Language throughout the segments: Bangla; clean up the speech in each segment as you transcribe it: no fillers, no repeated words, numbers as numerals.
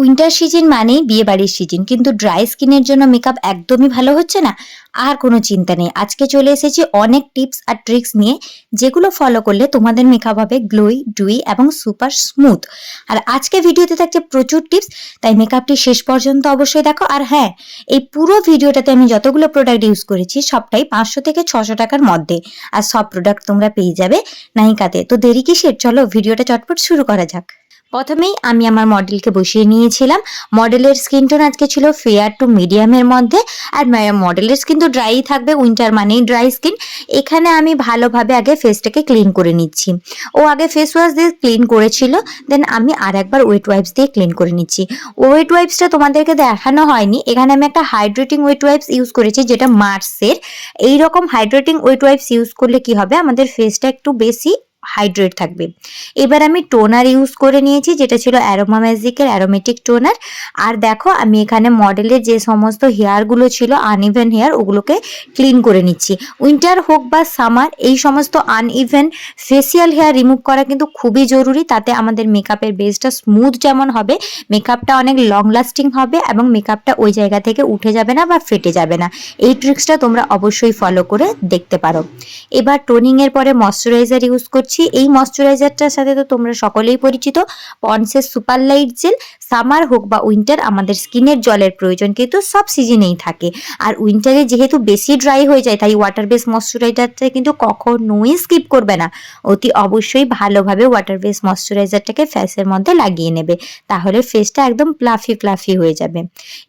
উইন্টার সিজন মানেই বিয়ে বাড়ির সিজন, কিন্তু ড্রাই স্কিনের জন্য মেকআপ একদমই ভালো হচ্ছে না। আর কোনো চিন্তা নেই, আজকে চলে এসেছি অনেক টিপস আর ট্রিক্স নিয়ে, যেগুলো ফলো করলে তোমাদের মেকআপ হবে গ্লোই ডুই এবং সুপার স্মুথ। আর আজকে ভিডিওতে থাকছে প্রচুর টিপস, তাই মেকআপটি শেষ পর্যন্ত অবশ্যই দেখো। আর হ্যাঁ, এই পুরো ভিডিওটাতে আমি যতগুলো প্রোডাক্ট ইউজ করেছি সবটাই 500 থেকে 600 টাকার মধ্যে, আর সব প্রোডাক্ট তোমরা পেয়ে যাবে নাইকাতে। তো দেরি কিসের, চলো ভিডিওটা চটপট শুরু করা যাক। প্রথমেই আমি আমার মডেলকে বসিয়ে নিয়েছিলাম। মডেলের স্কিন টোন আজকে ছিল ফেয়ার টু মিডিয়ামের মধ্যে, আর মডেলের স্কিন তো ড্রাই থাকবে, উইন্টার মানেই ড্রাই স্কিন। এখানে আমি ভালোভাবে আগে ফেসটাকে ক্লিন করে নিচ্ছি। ও আগে ফেস ওয়াশ দিয়ে ক্লিন করেছিল, দেন আমি আর একবার ওয়েট ওয়াইপস দিয়ে ক্লিন করে নিচ্ছি। ওয়েট ওয়াইপসটা তোমাদেরকে দেখানো হয়নি, এখানে আমি একটা হাইড্রেটিং ওয়েট ওয়াইপস ইউজ করেছি, যেটা মার্সের। এইরকম হাইড্রেটিং ওয়েট ওয়াইপস ইউজ করলে কি হবে, আমাদের ফেসটা একটু বেশি হাইড্রেট থাকবে। এবার আমি টোনার ইউজ করে নিয়েছি, যেটা ছিল অ্যারোমা ম্যাজিকের অ্যারোমেটিক টোনার। আর দেখো আমি এখানে মডেলের যে সমস্ত হেয়ারগুলো ছিল আনইভেন হেয়ার, ওগুলোকে ক্লিন করে নিচ্ছি। উইন্টার হোক বা সামার, এই সমস্ত আনইভেন ফেসিয়াল হেয়ার রিমুভ করা কিন্তু খুবই জরুরি। তাতে আমাদের মেকআপের বেসটা স্মুথ যেমন হবে, মেকআপটা অনেক লং লাস্টিং হবে এবং মেকআপটা ওই জায়গা থেকে উঠে যাবে না বা ফেটে যাবে না। এই ট্রিক্সটা তোমরা অবশ্যই ফলো করে দেখতে পারো। এবার টোনিং এর পরে ময়শ্চারাইজার ইউজ করছি। এই ময়শ্চারাইজারটার সাথে তো তোমরা সকলেই পরিচিত, পন্ডসের সুপার লাইট জেল। সামার হোক বা উইন্টার, আমাদের স্কিনের জলের প্রয়োজন কিন্তু সব সিজনেই থাকে। আর উইন্টারে যেহেতু বেশি ড্রাই হয়ে যায়, তাই ওয়াটার বেস ময়শ্চারাইজারটা কিন্তু কখনোই স্কিপ করবে না। অতি অবশ্যই ভালোভাবে ওয়াটার বেস ময়শ্চারাইজারটাকে ফেসের মধ্যে লাগিয়ে নেবে, তাহলে ফেসটা একদম প্লাফি প্লাফি হয়ে যাবে।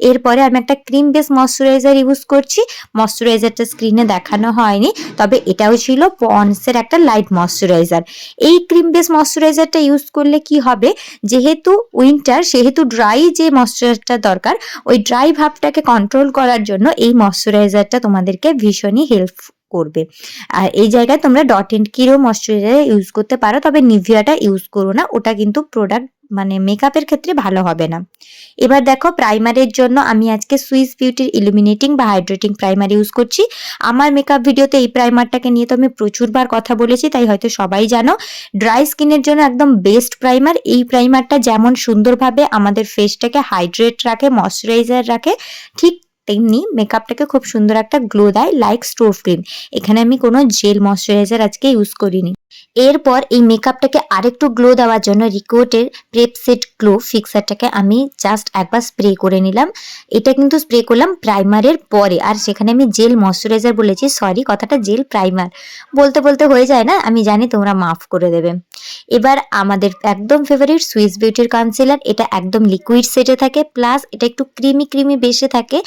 এরপরে আমি একটা ক্রিম বেস ময়শ্চারাইজার ইউজ করছি। ময়শ্চারাইজারটা স্ক্রিনে দেখানো হয়নি, তবে এটাও ছিল পন্ডসের একটা লাইট ময়শ্চারাইজার। এই ক্রিম বেস ময়শ্চারাইজারটা ইউজ করলে কি হবে, যেহেতু উইন্টার সেহেতু ড্রাই যে ময়শ্চারাইজারটা দরকার, ওই ড্রাই ভাবটাকে কন্ট্রোল করার জন্য এই ময়শ্চারাইজারটা তোমাদেরকে ভীষণই হেল্প করবে। আর এই জায়গায় তোমরা ডট এন্ড কিরো ময়শ্চারাইজার ইউজ করতে পারো, তবে নিভিয়াটা ইউজ করো না, ওটা কিন্তু প্রোডাক্ট মানে মেকআপের ক্ষেত্রে ভালো হবে না। এবার দেখো প্রাইমারের জন্য আমি আজকে সুইস বিউটির ইলুমিনেটিং বা হাইড্রেটিং প্রাইমার ইউজ করছি। আমার মেকআপ ভিডিওতে এই প্রাইমারটাকে নিয়ে তো আমি প্রচুরবার কথা বলেছি, তাই হয়তো সবাই জানো। ড্রাই স্কিনের জন্য একদম বেস্ট প্রাইমার। এই প্রাইমারটা যেমন সুন্দরভাবে আমাদের ফেসটাকে হাইড্রেট রাখে, ময়শ্চারাইজার রাখে, ঠিক তেমনি মেকআপটাকে খুব সুন্দর একটা গ্লো দেয়, লাইক স্টোভ ক্রিম। এখানে আমি কোনো জেল ময়শ্চারাইজার আজকে ইউজ করিনি। এরপর এই মেকআপটাকে আরেকটু গ্লো দেওয়ার জন্য রিকোটের প্রেপ সেট গ্লো ফিক্সারটাকে আমি জাস্ট একবার স্প্রে করে নিলাম। এটা কিন্তু স্প্রে করলাম প্রাইমারের পরে, আর সেখানে আমি জেল ময়শ্চারাইজার বলেছি, সরি, কথাটা জেল প্রাইমার বলতে বলতে হয়ে যায় না, আমি জানি, তোমরা মাফ করে দেবে। এবার আমাদের একদম ফেভারিট সুইস বিউটির কনসিলার, এটা একদম লিকুইড সেটে থাকে, প্লাস এটা একটু ক্রিমি ক্রিমি বেসে থাকে,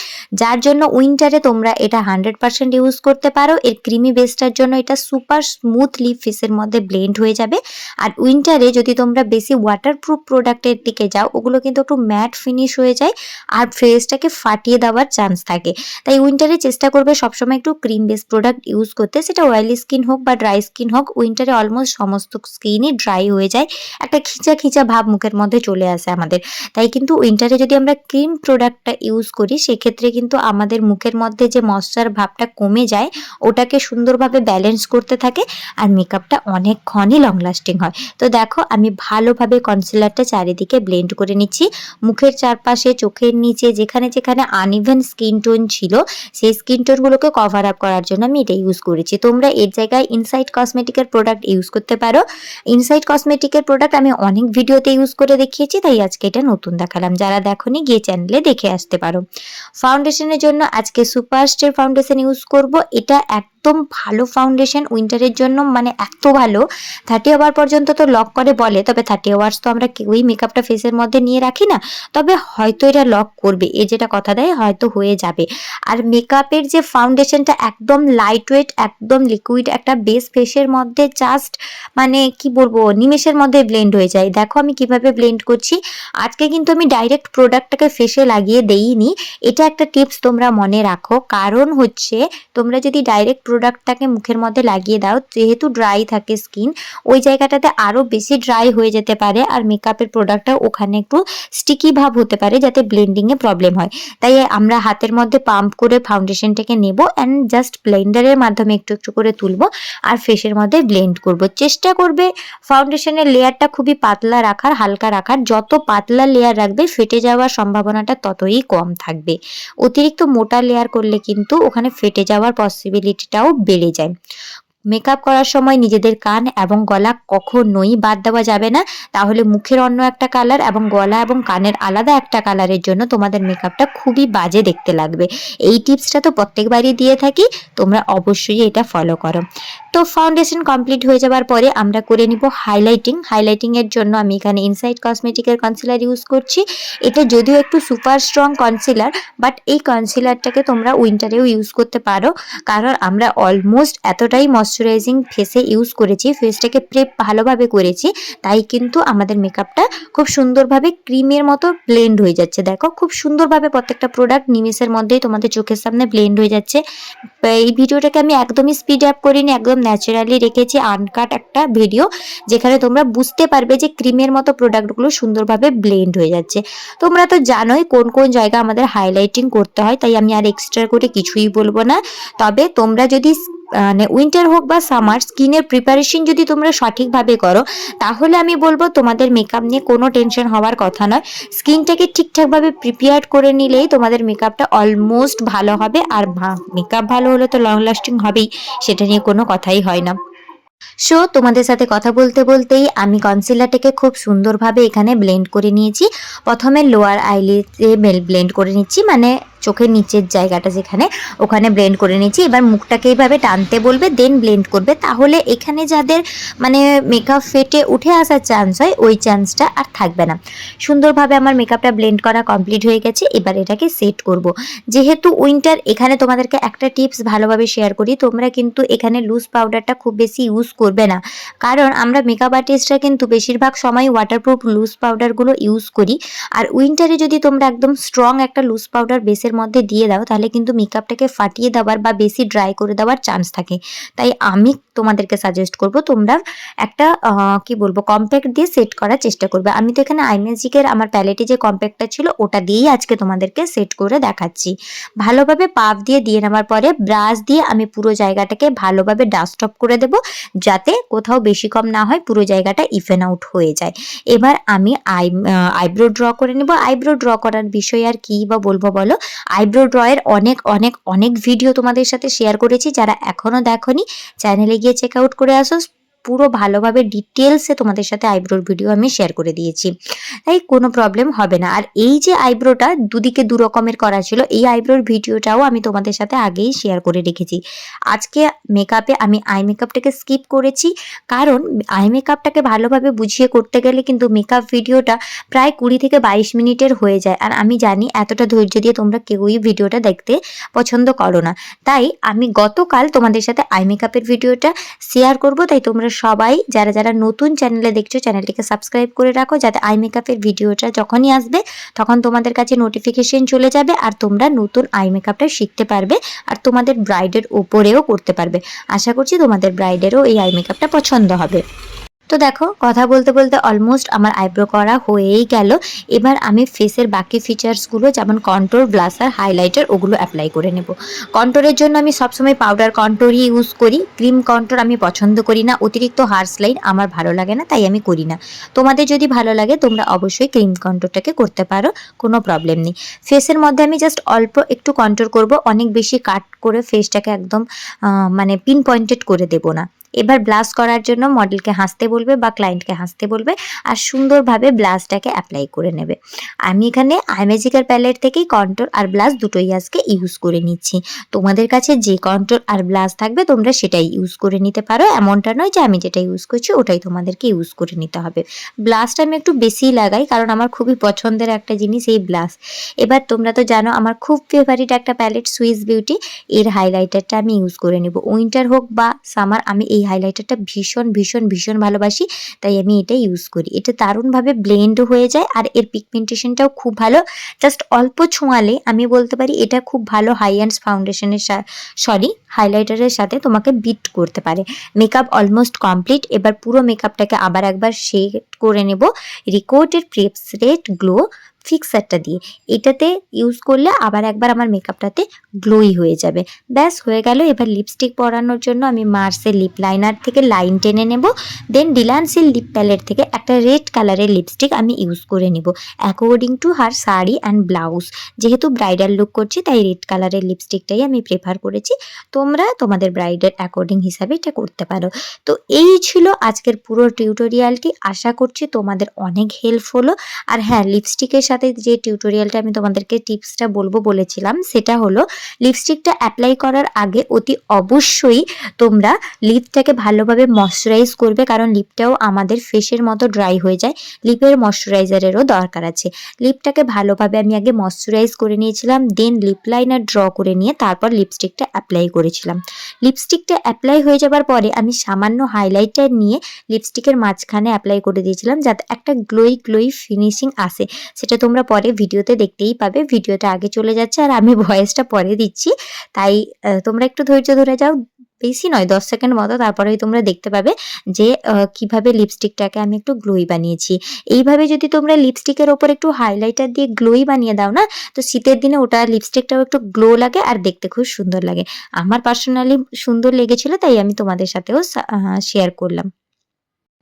যার জন্য উইন্টারে তোমরা এটা 100% ইউজ করতে পারো। এর ক্রিমি বেসটার জন্য এটা সুপার স্মুথলি ফেসের মধ্যে ব্লেন্ড হয়ে যাবে। আর উইন্টারে যদি তোমরা বেশি ওয়াটারপ্রুফ প্রোডাক্টের দিকে যাও, ওগুলো কিন্তু একটু ম্যাট ফিনিশ হয়ে যায় আর ফেসটাকে ফাটিয়ে দেওয়ার চান্স থাকে। তাই উইন্টারে চেষ্টা করবে সবসময় একটু ক্রিম বেস প্রোডাক্ট ইউজ করতে, সেটা অয়েলি স্কিন হোক বা ড্রাই স্কিন হোক। উইন্টারে অলমোস্ট সমস্ত স্কিনই ড্রাই হয়ে যায়, একটা খিঁচা খিঁচা ভাব মুখের মধ্যে চলে আসে আমাদের। তাই কিন্তু উইন্টারে যদি আমরা ক্রিম প্রোডাক্টটা ইউজ করি, সেক্ষেত্রে কিন্তু আমাদের মুখের মধ্যে যে ময়শ্চার ভাবটা কমে যায়, ওটাকে সুন্দরভাবে ব্যালেন্স করতে থাকে, আর মেকআপটা অনেকক্ষণই লং লাস্টিং হয়। তো দেখো আমি ভালোভাবে কনসিলারটা চারিদিকে ব্লেন্ড করে নিচ্ছি। মুখের চারপাশে, চোখের নিচে যেখানে যেখানে আনইভেন স্কিন টোন ছিল, সেই স্কিন টোনগুলোকে কভার আপ করার জন্য আমি এটা ইউজ করেছি। তোমরা এর জায়গায় ইনসাইড কসমেটিকের প্রোডাক্ট ইউজ করতে পারো। ইনসাইড কসমেটিকের প্রোডাক্ট আমি অনেক ভিডিওতে ইউজ করে দেখিয়েছি, তাই আজকে এটা নতুন দেখালাম। যারা দেখোনি গিয়ে চ্যানেলে দেখে আসতে পারো। ফাউন্ডেশনের জন্য আজকে সুপারস্টার ফাউন্ডেশন ইউজ করব। এটা একদম ভালো ফাউন্ডেশন উইন্টারের জন্য, মানে এত ভালো, 30 আওয়ার পর্যন্ত তো লক করে বলে, তবে 30 আওয়ার্স তো আমরা কেউই মেকআপটা ফেসের মধ্যে নিয়ে রাখি না, তবে হয়তো এটা লক করবে, এ যেটা কথা দেয় হয়তো হয়ে যাবে। আর মেকআপের যে ফাউন্ডেশনটা একদম লাইট ওয়েট, একদম লিকুইড একটা বেস, ফেসের মধ্যে জাস্ট মানে কি বলবো, নিমেষের মধ্যে ব্লেন্ড হয়ে যায়। দেখো আমি কিভাবে ব্লেন্ড করছি। আজকে কিন্তু আমি ডাইরেক্ট প্রোডাক্টটাকে ফেসে লাগিয়ে দেইনি, এটা একটা টিপস তোমরা মনে রাখো। কারণ হচ্ছে তোমরা যদি ডাইরেক্ট প্রোডাক্টটাকে মুখের মধ্যে লাগিয়ে দাও, যেহেতু ড্রাই থাকে স্কিন, ওই জায়গাটাতে আরও বেশি ড্রাই হয়ে যেতে পারে আর মেকআপের প্রোডাক্টটা ওখানে একটু স্টিকি ভাব হতে পারে, যাতে ব্লেন্ডিংয়ে প্রবলেম হয়। তাই আমরা হাতের মধ্যে পাম্প করে ফাউন্ডেশনটাকে নেব অ্যান্ড জাস্ট ব্লেন্ডারের মাধ্যমে একটু একটু করে তুলবো আর ফেসের মধ্যে ব্লেন্ড করব। চেষ্টা করবে ফাউন্ডেশনের লেয়ারটা খুবই পাতলা রাখার, হালকা রাখার। যত পাতলা লেয়ার রাখবে ফেটে যাওয়ার সম্ভাবনাটা ততই কম থাকবে। অতিরিক্ত মোটা লেয়ার করলে কিন্তু ওখানে ফেটে যাওয়ার পসিবিলিটিটাও বেড়ে যায়। মেকআপ করার সময় নিজেদের কান এবং গলা কখনোই বাদ দেওয়া যাবে না, তাহলে মুখের অন্য একটা কালার এবং গলা এবং কানের আলাদা একটা কালারের জন্য তোমাদের মেকআপটা খুবই বাজে দেখতে লাগবে। এই টিপসটা তো প্রত্যেকবারই দিয়ে থাকি, তোমরা অবশ্যই এটা ফলো করো। তো ফাউন্ডেশন কমপ্লিট হয়ে যাওয়ার পরে আমরা করে নিব হাইলাইটিংয়ের জন্য আমি এখানে ইনসাইড কসমেটিকের কনসিলার ইউজ করছি। এটা যদিও একটু সুপার স্ট্রং কনসিলার, বাট এই কনসিলারটাকে তোমরা উইন্টারেও ইউজ করতে পারো, কারণ আমরা অলমোস্ট এতটাই ময়শ্চারাইজিং ফেসে ইউজ করেছি, ফেসটাকে প্রেপ ভালোভাবে করেছি, তাই কিন্তু আমাদের মেকআপটা খুব সুন্দরভাবে ক্রিমের মতো ব্লেন্ড হয়ে যাচ্ছে। দেখো খুব সুন্দরভাবে প্রত্যেকটা প্রোডাক্ট নিমেষের মধ্যেই তোমাদের চোখের সামনে ব্লেন্ড হয়ে যাচ্ছে। এই ভিডিওটাকে আমি একদমই স্পিড আপ করিনি, একদম ন্যাচারালি রেখেছি, আনকাট একটা ভিডিও, যেখানে তোমরা বুঝতে পারবে যে ক্রিমের মতো প্রোডাক্টগুলো সুন্দরভাবে ব্লেন্ড হয়ে যাচ্ছে। তোমরা তো জানোই কোন কোন জায়গা আমাদের হাইলাইটিং করতে হয়, তাই আমি আর এক্সট্রা করে কিছুই বলবো না। তবে তোমরা যদি মানে উইন্টার হোক বা সামার, স্কিনের প্রিপারেশন যদি তোমরা সঠিকভাবে করো, তাহলে আমি বলবো তোমাদের মেকআপ নিয়ে কোনো টেনশন হওয়ার কথা নয়। স্কিনটাকে ঠিকঠাকভাবে প্রিপেয়ার করে নিলেই তোমাদের মেকআপটা অলমোস্ট ভালো হবে। আর মেকআপ ভালো হলে তো লং লাস্টিং হবেই, সেটা নিয়ে কোনো কথাই হয় না। সো তোমাদের সাথে কথা বলতে বলতেই আমি কনসিলারটাকে খুব সুন্দরভাবে এখানে ব্লেন্ড করে নিয়েছি। প্রথমে লোয়ার আইলিডে ব্লেন্ড করে নিচ্ছি, মানে চোখের নিচের জায়গাটা যেখানে, ওখানে ব্লেন্ড করে নিচ্ছি। এবার মুখটাকে এইভাবে টানতে বলবে, দেন ব্লেন্ড করবে, তাহলে এখানে যাদের মানে মেকআপ ফেটে উঠে আসার চান্স হয়, ওই চান্সটা আর থাকবে না। সুন্দরভাবে আমার মেকআপটা ব্লেন্ড করা কমপ্লিট হয়ে গেছে। এবার এটাকে সেট করব। যেহেতু উইন্টার, এখানে তোমাদেরকে একটা টিপস ভালোভাবে শেয়ার করি, তোমরা কিন্তু এখানে লুজ পাউডারটা খুব বেশি ইউজ করবে না, কারণ আমরা মেকআপ আর্টিস্টরা কিন্তু বেশিরভাগ সময় ওয়াটারপ্রুফ লুজ পাউডারগুলো ইউজ করি। আর উইন্টারে যদি তোমরা একদম স্ট্রং একটা লুজ পাউডার বেসের মধ্যে দিয়ে দাও, তাহলে কিন্তু মেকআপটাকে ফাটিয়ে দেওয়ার বা বেশি ড্রাই করে দেওয়ার চান্স থাকে। তাই আমি তোমাদেরকে সাজেস্ট করব তোমরা একটা কি বলবো, কম্প্যাক্ট দিয়ে সেট করার চেষ্টা করবে। আমি তো এখানে আইম্যাজিকের আমার প্যালেটে যে কম্প্যাক্টটা ছিল ওটা দিয়েই আজকে তোমাদেরকে সেট করে দেখাচ্ছি। ভালোভাবে পাফ দিয়ে নেওয়ার পরে ব্রাশ দিয়ে আমি পুরো জায়গাটাকে ভালোভাবে ডাস্ট অফ করে দেব, যাতে কোথাও বেশি কম না হয়, পুরো জায়গাটা ইভেন আউট হয়ে যায়। এবার আমি আইব্রো ড্র করে নেব। আইব্রো ড্র করার বিষয় আর কি বা বলবো বলো, আইব্রো ড্রয়ের অনেক অনেক অনেক ভিডিও তোমাদের সাথে শেয়ার করেছি, যারা এখনো দেখোনি চ্যানেলে গিয়ে চেক আউট করে আসো। পুরো ভালোভাবে ডিটেলসে তোমাদের সাথে আইব্রোর ভিডিও আমি শেয়ার করে দিয়েছি, তাই কোনো প্রবলেম হবে না। আর এই যে আইব্রোটা দুদিকে দু রকমের করা ছিল, এই আইব্রোর ভিডিওটাও আমি তোমাদের সাথে আগেই শেয়ার করে রেখেছি। আজকে মেকআপে আমি আই মেকআপটাকে স্কিপ করেছি, কারণ আই মেকআপটাকে ভালোভাবে বুঝিয়ে করতে গেলে কিন্তু মেকআপ ভিডিওটা প্রায় 20 থেকে 22 মিনিটের হয়ে যায়। আর আমি জানি এতটা ধৈর্য দিয়ে তোমরা কেউই ভিডিওটা দেখতে পছন্দ করো না, তাই আমি গতকাল তোমাদের সাথে আই মেকআপের ভিডিওটা শেয়ার করব। তাই তোমরা সবাই যারা যারা নতুন চ্যানেলে দেখছো, চ্যানেলটিকে সাবস্ক্রাইব করে রাখো, যাতে আই মেকআপের ভিডিওটা যখনই আসবে তখন তোমাদের কাছে নোটিফিকেশন চলে যাবে, আর তোমরা নতুন আই মেকআপটা শিখতে পারবে আর তোমাদের ব্রাইডের উপরেও করতে পারবে। আশা করছি তোমাদের ব্রাইডেরও এই আই মেকআপটা পছন্দ হবে। তো দেখো কথা বলতে বলতে অলমোস্ট আমার আইব্রো করা হয়েই গেল। এবার আমি ফেসের বাকি ফিচার্সগুলো, যেমন কন্ট্রোর, ব্লাসার, হাইলাইটার, ওগুলো অ্যাপ্লাই করে নেব। কন্ট্রোরের জন্য আমি সবসময় পাউডার কন্ট্রোরই ইউজ করি। ক্রিম কন্ট্রোর আমি পছন্দ করি না, অতিরিক্ত হার্শ লাইন আমার ভালো লাগে না, তাই আমি করি না। তোমাদের যদি ভালো লাগে তোমরা অবশ্যই ক্রিম কন্ট্রোরটাকে করতে পারো, কোনো প্রবলেম নেই। ফেসের মধ্যে আমি জাস্ট অল্প একটু কন্ট্রোর করব, অনেক বেশি কাট করে ফেসটাকে একদম মানে পিন পয়েন্টেড করে দেব না। এবার ব্লাশ করার জন্য মডেলকে হাসতে বলবে বা ক্লায়েন্টকে হাসতে বলবে আর সুন্দরভাবে ব্লাশটাকে অ্যাপ্লাই করে নেবে। আমি এখানে আইম্যাজিকের প্যালেট থেকেই কন্ট্রোর আর ব্লাশ দুটোই আজকে ইউজ করে নিচ্ছি। তোমাদের কাছে যে কন্ট্রোর আর ব্লাশ থাকবে তোমরা সেটাই ইউজ করে নিতে পারো, এমনটা নয় যে আমি যেটা ইউজ করছি ওটাই তোমাদেরকে ইউজ করে নিতে হবে। ব্লাশটা আমি একটু বেশিই লাগাই, কারণ আমার খুবই পছন্দের একটা জিনিস এই ব্লাশ। এবার তোমরা তো জানো আমার খুব ফেভারিট একটা প্যালেট সুইস বিউটি, এর হাইলাইটারটা আমি ইউজ করে নেব। উইন্টার হোক বা সামার আমি এই এই হাইলাইটারটা ভীষণ ভীষণ ভীষণ ভালোবাসি, তাই আমি এটা ইউজ করি। এটা দারুণভাবে ব্লেন্ড হয়ে যায় আর এর পিগমেন্টেশনটাও খুব ভালো। জাস্ট অল্প ছোঁয়ালে আমি বলতে পারি এটা খুব ভালো হাই এন্ডস ফাউন্ডেশনের হাইলাইটারের সাথে তোমাকে বিট করতে পারে। Makeup almost complete. এবার পুরো মেকআপটাকে আবার একবার শেড করে নেব রিকোটের প্রেসরেট গ্লো ফিক্সারটা দিয়ে। এটাতে ইউজ করলে আবার একবার আমার মেকআপটাতে গ্লোই হয়ে যাবে। ব্যাস হয়ে গেল। এবার লিপস্টিক পরানোর জন্য আমি মার্সের লিপ লাইনার থেকে লাইন টেনে নেব, দেন ডিলান্সির লিপ প্যালেট থেকে একটা রেড কালারের লিপস্টিক আমি ইউজ করে নেব according to her sari and blouse. যেহেতু ব্রাইডাল লুক করছি তাই রেড কালারের লিপস্টিকটাই আমি প্রেফার করেছি। তোমরা তোমাদের ব্রাইডের অ্যাকর্ডিং হিসাবে এটা করতে পারো। তো এই ছিল আজকের পুরো টিউটোরিয়ালটি। আশা করছি তোমাদের অনেক হেল্প হলো। আর হ্যাঁ, লিপস্টিকের সাথে যে টিউটোরিয়ালটা আমি তোমাদেরকে টিপসটা বলবো বলেছিলাম সেটা হলো লিপস্টিকটা অ্যাপ্লাই করার আগে অতি অবশ্যই তোমরা লিপটাকে ভালোভাবে ময়শ্চারাইজ করবে, কারণ লিপটাও আমাদের ফেসের মতো ড্রাই হয়ে যায়। লিপের ময়শ্চারাইজারেরও দরকার আছে। লিপটাকে ভালোভাবে আমি আগে ময়শ্চারাইজ করে নিয়েছিলাম, দেন লিপ লাইনার ড্র করে নিয়ে তারপর লিপস্টিকটা অ্যাপ্লাই করেছিলাম। লিপস্টিকটা অ্যাপ্লাই হয়ে যাবার পরে আমি সামান্য হাইলাইটার নিয়ে লিপস্টিকের মাঝখানে অ্যাপ্লাই করে দিয়েছিলাম যাতে একটা গ্লোই ফিনিশিং আসে। সেটা তোমরা পরে ভিডিওতে দেখতেই পাবে। ভিডিওটা আগে চলে যাচ্ছে আর আমি ভয়েসটা পরে দিচ্ছি, তাই তোমরা একটু ধৈর্য ধরে যাও। বেশি নয়, 10 সেকেন্ড মতো, তারপরেই তোমরা দেখতে পাবে যে কিভাবে লিপস্টিকটাকে আমি একটু গ্লোই বানিয়েছি। এইভাবে যদি তোমরা লিপস্টিকের ওপর একটু হাইলাইটার দিয়ে গ্লোই বানিয়ে দাও না, তো শীতের দিনে ওটা লিপস্টিকটাও একটু গ্লো লাগে আর দেখতে খুব সুন্দর লাগে। আমার পার্সোনালি সুন্দর লেগেছিল, তাই আমি তোমাদের সাথেও শেয়ার করলাম।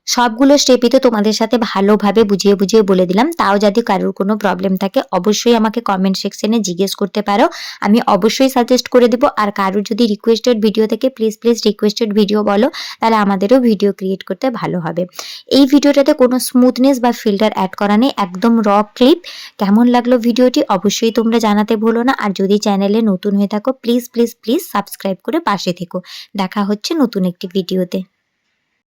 সবগুলো স্টেপই তো তোমাদের সাথে ভালোভাবে বুঝিয়ে বুঝিয়ে বলে দিলাম। তাও যদি কারোর কোনো প্রবলেম থাকে অবশ্যই আমাকে কমেন্ট সেকশনে জিজ্ঞেস করতে পারো, আমি অবশ্যই সাজেস্ট করে দেবো। আর কারোর যদি রিকোয়েস্টেড ভিডিও থেকে প্লিজ রিকোয়েস্টেড ভিডিও বলো, তাহলে আমাদেরও ভিডিও ক্রিয়েট করতে ভালো হবে। এই ভিডিওটাতে কোনো স্মুথনেস বা ফিল্টার অ্যাড করা নেই, একদম র ক্লিপ। কেমন লাগলো ভিডিওটি অবশ্যই তোমরা জানাতে ভুলো না। আর যদি চ্যানেলে নতুন হয়ে থাকো প্লিজ সাবস্ক্রাইব করে পাশে থেকো। দেখা হচ্ছে নতুন একটি ভিডিওতে।